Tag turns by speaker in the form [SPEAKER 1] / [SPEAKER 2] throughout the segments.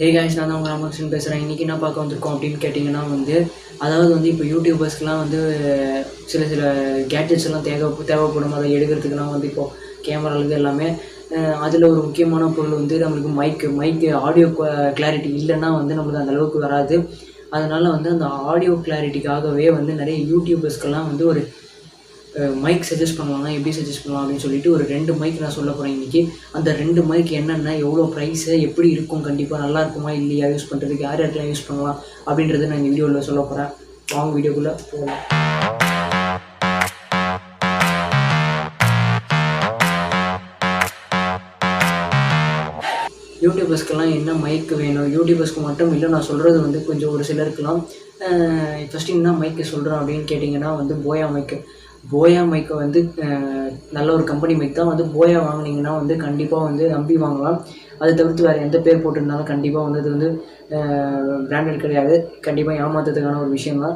[SPEAKER 1] Hey guys, நான் தான் Ramakrishnan பேசுகிறேன். இன்றைக்கி என்ன பார்க்க வந்திருக்கோம் அப்படின்னு கேட்டிங்கன்னா அதாவது இப்போ யூடியூபர்ஸ்க்குலாம் சில கேட்ஜெட்ஸ் எல்லாம் தேவைப்படும். அதை எடுக்கிறதுக்குலாம் இப்போது கேமராலேருந்து எல்லாமே அதில் ஒரு முக்கியமான பொருள் நம்மளுக்கு மைக்கு ஆடியோ கிளாரிட்டி இல்லைன்னா நம்மளுக்கு அந்தளவுக்கு வராது. அதனால் அந்த ஆடியோ கிளாரிட்டிக்காகவே நிறைய யூடியூபர்ஸ்க்கெல்லாம் ஒரு மைக் சஜஸ்ட் பண்ணலாம்னா எப்படி சஜஸ்ட் பண்ணலாம் அப்படின்னு சொல்லிட்டு ஒரு 2 மைக் நான் சொல்ல போகிறேன் இன்றைக்கி. அந்த 2 மைக் என்னென்ன, எவ்வளோ ப்ரைஸு, எப்படி இருக்கும், கண்டிப்பாக நல்லா இருக்குமா இல்லையா, யூஸ் பண்ணுறதுக்கு யார் யாருக்கெல்லாம் யூஸ் பண்ணலாம் அப்படின்றத நான் இந்த வீடியோவில் சொல்ல போகிறேன். வாங்க வீடியோக்குள்ளே போகலாம். யூடியூபர்ஸ்க்கெல்லாம் என்ன மைக் வேணும், யூடியூபர்ஸ்க்கு மட்டும் இல்லை, நான் சொல்கிறது கொஞ்சம் ஒரு சிலருக்குலாம். ஃபஸ்ட்டு என்ன மைக்கு சொல்கிறேன் அப்படின்னு கேட்டிங்கன்னா போயா மைக்கு நல்ல ஒரு கம்பெனி மைக் தான். போயா வாங்கினீங்கன்னா கண்டிப்பாக நம்பி வாங்கலாம். அதை தவிர்த்து வேறு எந்த பேர் போட்டிருந்தாலும் கண்டிப்பாக அது பிராண்டட் கிடையாது. கண்டிப்பாக ஏமாத்துறதுக்கான ஒரு விஷயம் தான்.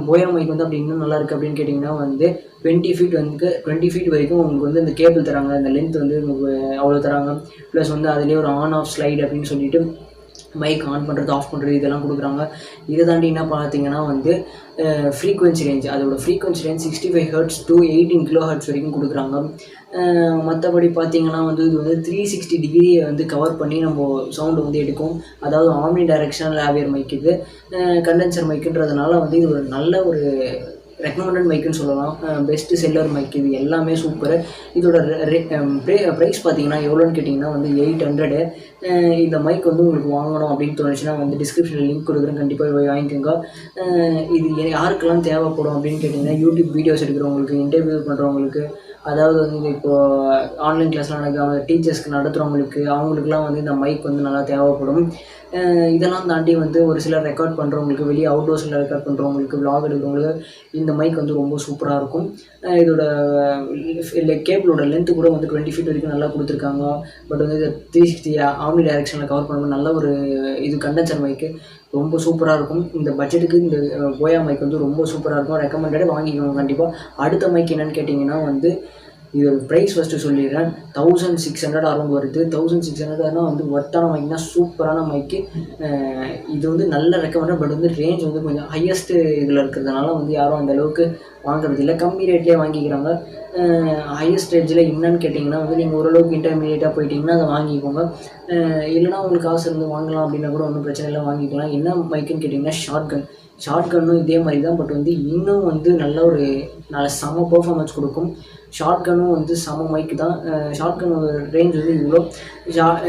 [SPEAKER 1] போயா மைக் அப்படி இன்னும் நல்லா இருக்குது அப்படின்னு கேட்டிங்கன்னா 20 ஃபீட் வரைக்கும் உங்களுக்கு இந்த கேபிள் தராங்க. அந்த லென்த் உங்களுக்கு அவ்வளோ தராங்க. ப்ளஸ் அதிலே ஒரு ஆன் ஆஃப் ஸ்லைட் அப்படின்னு சொல்லிட்டு மைக் ஆன் பண்ணுறது, ஆஃப் பண்ணுறது இதெல்லாம் கொடுக்குறாங்க. இதை தாண்டி என்ன பார்த்தீங்கன்னா ஃப்ரீக்வன்சி ரேஞ்ச், அதோட frequency range 65 Hz to 18 kHz வரைக்கும் கொடுக்குறாங்க. மற்றபடி பார்த்தீங்கன்னா இது 360 டிகிரியை கவர் பண்ணி நம்ம சவுண்டு எடுக்கும். அதாவது ஆம்னி டைரெக்ஷனல் லேவியர் மைக் இது. கண்டென்சர் மைக்குன்றதுனால இது ஒரு நல்ல ஒரு ரெக்கமெண்டட் மைக்குன்னு சொல்லலாம். பெஸ்ட்டு செல்லர் மைக் இது எல்லாமே சூப்பரு. இதோட ப்ரைஸ் பார்த்தீங்கன்னா எவ்வளோன்னு கேட்டிங்கன்னா 800. இந்த மைக் உங்களுக்கு வாங்கணும் அப்படின்னு தோணுச்சுன்னா டிஸ்கிரிப்ஷனில் லிங்க் கொடுக்குறேன், கண்டிப்பாக போய் வாங்கிக்கோங்க. இது யாருக்கெல்லாம் தேவைப்படும் அப்படின்னு கேட்டிங்கன்னா யூடியூப் வீடியோஸ் எடுக்கிறவங்களுக்கு, இன்டர்வியூ பண்ணுறவங்களுக்கு, அதாவது இப்போது ஆன்லைன் கிளாஸ்லாம் நடக்க டீச்சர்ஸ்க்கு நடத்துகிறவங்களுக்கு, அவங்களுக்குலாம் இந்த மைக் நல்லா தேவைப்படும். இதெல்லாம் தாண்டி ஒரு சிலர் ரெக்கார்ட் பண்ணுறவங்களுக்கு, வெளியே அவுட்டோர்ஸில் ரெக்கார்ட் பண்ணுறவங்களுக்கு, விளாக் எடுக்கிறவங்களுக்கு இந்த மைக் ரொம்ப சூப்பராக இருக்கும். இதோட கேபிளோட லென்த்து கூட 20 ஃபீட் வரைக்கும் நல்லா கொடுத்துருக்காங்க. பட் 360 ஆம்னி டைரெக்ஷனில் கவர் பண்ணும்போது நல்ல ஒரு கண்டென்சர் மைக்கு ரொம்ப சூப்பராக இருக்கும். இந்த பட்ஜெட்டுக்கு இந்த போயா மைக் ரொம்ப சூப்பராக இருக்கும். ரெக்கமெண்டடாக வாங்கிக்கோங்க கண்டிப்பாக. அடுத்த மைக் என்னென்னு கேட்டிங்கன்னா இதோட ப்ரைஸ் ஃபஸ்ட்டு சொல்லிடுறேன். 1600 அரௌண்ட் வருது. 1600 ஒர்த்தான மைக்னா சூப்பரான மைக்கு. இது நல்ல ரெக்கமெண்டட். பட் ரேஞ்ச் கொஞ்சம் ஹையஸ்ட்டு இதில் இருக்கிறதுனால யாரும் அந்தளவுக்கு வாங்குறது இல்லை, கம்மி ரேட்லேயே வாங்கிக்கிறாங்க. ஹையஸ்ட் ரேஞ்சில் என்னன்னு கேட்டிங்கன்னா நீங்கள் ஓரளவுக்கு இன்டர்மீடியட்டாக போயிட்டிங்கன்னா அதை வாங்கிக்கோங்க. இல்லைனா உங்களுக்கு காசு இருந்து வாங்கலாம் அப்படின்னா கூட ஒன்றும் பிரச்சனை இல்லை, வாங்கிக்கலாம். என்ன மைக்குன்னு கேட்டிங்கன்னா ஷார்ட் கன்னும் இதே மாதிரி தான். பட் இன்னும் நல்ல ஒரு செம பர்ஃபார்மன்ஸ் கொடுக்கும். ஷார்ட் கன்னும் செம மைக்கு தான். ஷார்ட் கன்னோட ரேஞ்ச் இவ்வளோ.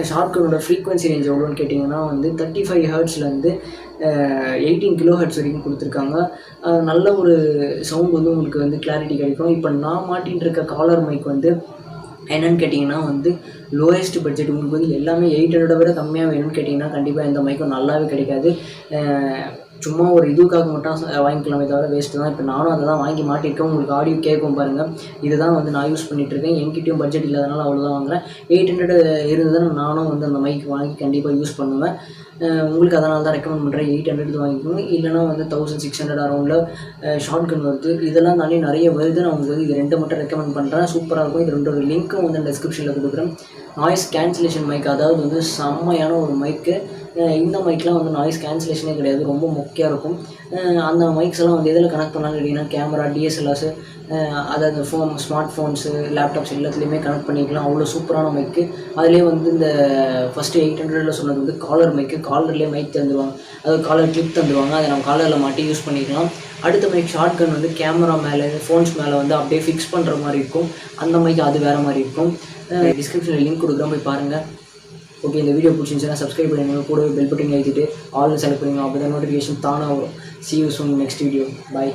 [SPEAKER 1] ஷார்ட் கன்னோட ஃப்ரீக்வன்சி ரேஞ்ச் எவ்வளோன்னு கேட்டிங்கன்னா 35 Hzலேருந்து 18 kHz வரைக்கும் கொடுத்துருக்காங்க. நல்ல ஒரு சவுண்ட் உங்களுக்கு கிளாரிட்டி கிடைக்கும். இப்போ நான் மாட்டின்னு இருக்க காலர் மைக் என்னென்னு கேட்டிங்கன்னா லோயஸ்ட் பட்ஜெட். உங்களுக்கு எல்லாமே 800 விட கம்மியாக வேணும்னு கேட்டிங்கன்னா கண்டிப்பாக எந்த மைக்கும் நல்லாவே கிடைக்காது. சும்மா ஒரு இதுக்காக மட்டும் வாங்கிக்கலாமே தவிர வேஸ்ட்டு தான். இப்போ நானும் அதை தான் வாங்கி மாட்டியிருக்கேன். உங்களுக்கு ஆடியோ கேட்கும் பாருங்கள். இதுதான் நான் யூஸ் பண்ணிகிட்ருக்கேன். என்கிட்டையும் பட்ஜெட் இல்லாதனால அவ்வளோதான் வாங்குறேன். 800 இருந்ததுன்னா நானும் அந்த மைக் வாங்கி கண்டிப்பாக யூஸ் பண்ணுவேன். உங்களுக்கு அதனால தான் ரெக்கமெண்ட் பண்ணுறேன். 800 வாங்கிக்கோங்க. இல்லைனா 1600 அரௌண்டில் ஷார்ட் கன் வருது. இதெல்லாம் தாண்டி நிறைய வருது. நான் உங்களுக்கு இது 2 மட்டும் ரெக்கமெண்ட் பண்ணுறேன். சூப்பராக இருக்கும். இது 2 லிங்க்கும் டிஸ்கிரிப்ஷனில் கொடுக்குறேன். நாய்ஸ் கேன்சலேஷன் மைக், அதாவது செம்மையான ஒரு மைக்கு. இந்த மைக்லாம் நாய்ஸ் கேன்சலேஷனே கிடையாது, ரொம்ப மொக்கையாக இருக்கும். அந்த மைக்ஸ் எல்லாம் எதில் கனெக்ட் பண்ணலான்னு கேட்டிங்கன்னா கேமரா, டிஎஸ்எல்ஆர்ஸு, அதாவது ஸ்மார்ட் ஃபோன்ஸு, லேப்டாப்ஸ் எல்லாத்துலேயுமே கனெக்ட் பண்ணிக்கலாம். அவ்வளோ சூப்பரான மைக்கு. அதிலே இந்த ஃபஸ்ட்டு 800 சொன்னது காலர் மைக்கு. காலர்லேயே மைக் தந்துடுவாங்க, அதாவது காலர் கிளிப் தந்துடுவாங்க. அதை நம்ம காலரில் மாட்டி யூஸ் பண்ணிக்கலாம். அடுத்த மைக் ஷார்ட் கன் கேமரா மேலே, ஃபோன்ஸ் மேலே அப்படியே ஃபிக்ஸ் பண்ணுற மாதிரி இருக்கும். அந்த மைக் அது வேறு மாதிரி இருக்கும். டிஸ்கிரிப்ஷனில் லிங்க் கொடுக்குறோம், போய் பாருங்கள். ஓகே, இந்த வீடியோ பிடிச்சிருந்துச்சுன்னா சப்ஸ்கிரைப் பண்ணிடுங்க. கூடவே பெல் பட்டன் எழுதிட்டு ஆல்னு செலக்ட் பண்ணுங்க. அப்போ தான் நோட்டிஃபிகேஷன் தானாக வரும். See you soon next video. Bye.